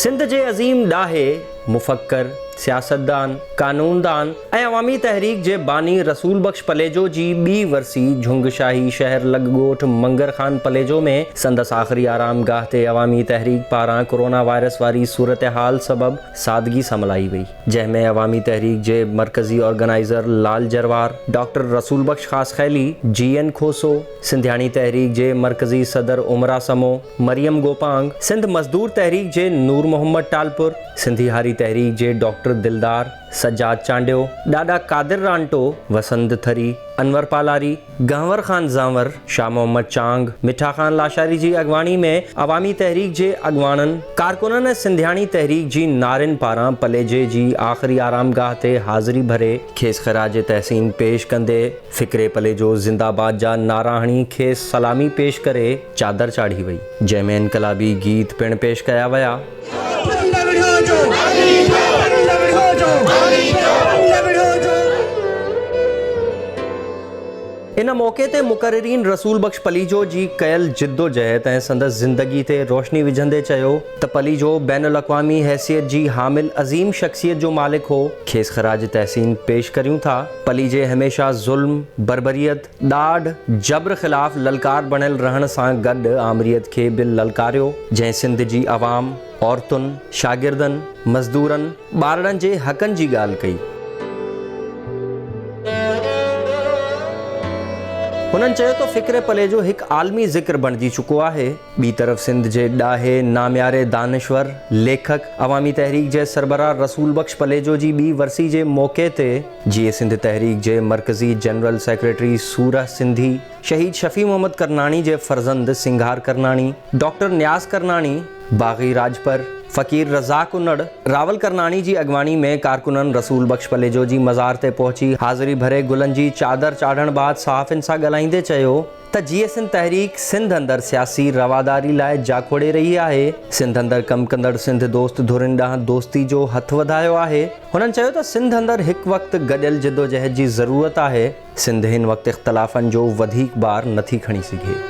सिंध जे अज़ीम ॾाहे मुफ़क्कर, सियासतदान, कानूनदान ऐं अवामी तहरीक जे बानी रसूल बख्श पलेजो जी ॿी वरसी झुंगशाही शहर लॻॻोठ मंगर खान पलेजो में संदसि आख़िरी आराम गाह ते अवामी तहरीक पारां कोरोना वायरस वारी सूरत हाल सबब सादगी सां मल्हाई वई, जंहिंमें अवामी तहरीक जे मरकज़ी ऑर्गेनाइज़र लाल जरवार, डॉक्टर रसूल बख्श ख़ास खैली, GN खोसो, सिंधियाणी तहरीक जे मरकज़ी सदर उमरा समो, मरियम गोपांग, सिंध मज़दूर तहरीक जे नूर मोहम्मद टालपुर, सिंधी हारी तहरीक जे डॉक्टर दिलदार, सज्जाद चांडियो, ॾाॾा कादिर रांटो, वसंत थरी, अनवर पालारी, गंवर खान ज़ांवर, शाह मोहम्मद चांग, मिठा खान लाशारी जी अॻवानी में अवामी तहरीक जे अॻवाननि, कारकुननि ऐं सिंधियाणी तहरीक जी नारिन पारां पलेजे जी आख़िरी आरामगाह ते हाज़िरी भरे खेसि ख़राज तहसीन पेश कंदे फ़िक्रे पलेजो ज़िंदाबाद जा नारा हणी खेसि सलामी पेश करे चादर चाढ़ी वई, जंहिंमें इनक़लाबी गीत पिणु पेश कया विया। इन मौक़े ते मुक़र्रिरीन रसूल बख्श पलीजो जी कयल जिद्दोजहद ऐं संदसि ज़िंदगी ते रोशनी विझंदे चयो त पलीजो बैनुल अक़वामी हैसियत जी हामिल अज़ीम शख़्सियत जो मालिक हो। खेसि ख़राज तहसीन पेश करियूं था। पलीजे हमेशह ज़ुल्म, बर्बरियत, ॾाढ, जबर ख़िलाफ़ ललकार बणियल रहण सां गॾु आमरीत खे बि ललकारियो, जंहिं सिंध जी अवाम, औरतुनि, शागिर्दनि, मज़दूरनि, ॿारनि जे हक़नि जी ॻाल्हि कई। हुननि चयो त फ़िक्रे पलेजो हिकु आलमी ज़िक्र बणिजी चुको आहे। ॿी तरफ़ सिंध जे ॾाहे नाम्यारे दानिश्वर, लेखक, अवामी तहरीक जे सरबराह रसूल बख्श पलेजो जी ॿी वरसी जे मौक़े ते जीअं सिंध तहरीक जे मरकज़ी जनरल सेक्रेटरी सूरह सिंधी, शहीद शफ़ी मोहम्मद करनाणी जे फ़र्ज़ंद सिंघार करनाणी, डॉक्टर न्याज़ करनाणी, बाग़ी राजपर, फ़कीर रज़ाक उनड़, रावल करनाणी जी अॻवानी में कारकुननि रसूल बख्श पलेजो जी मज़ार ते पहुची हाज़िरी भरे गुलनि जी चादर चाढ़ण बाद सहाफ़ियुनि सां ॻाल्हाईंदे चयो त जीअं सिंध तहरीक सिंध अंदरि सियासी रवादारी लाइ जाखोड़े रही आहे, सिंध अंदरि कमु कंदड़ सिंध दोस्त धुरिन ॾांहुं दोस्ती जो हथु वधायो आहे। हुननि चयो त सिंध अंदरि हिकु वक़्तु गॾियल जिदोजहद जी ज़रूरत आहे। सिंध हिन वक़्तु इख़्तिलाफ़नि जो वधीक बार नथी खणी सघे।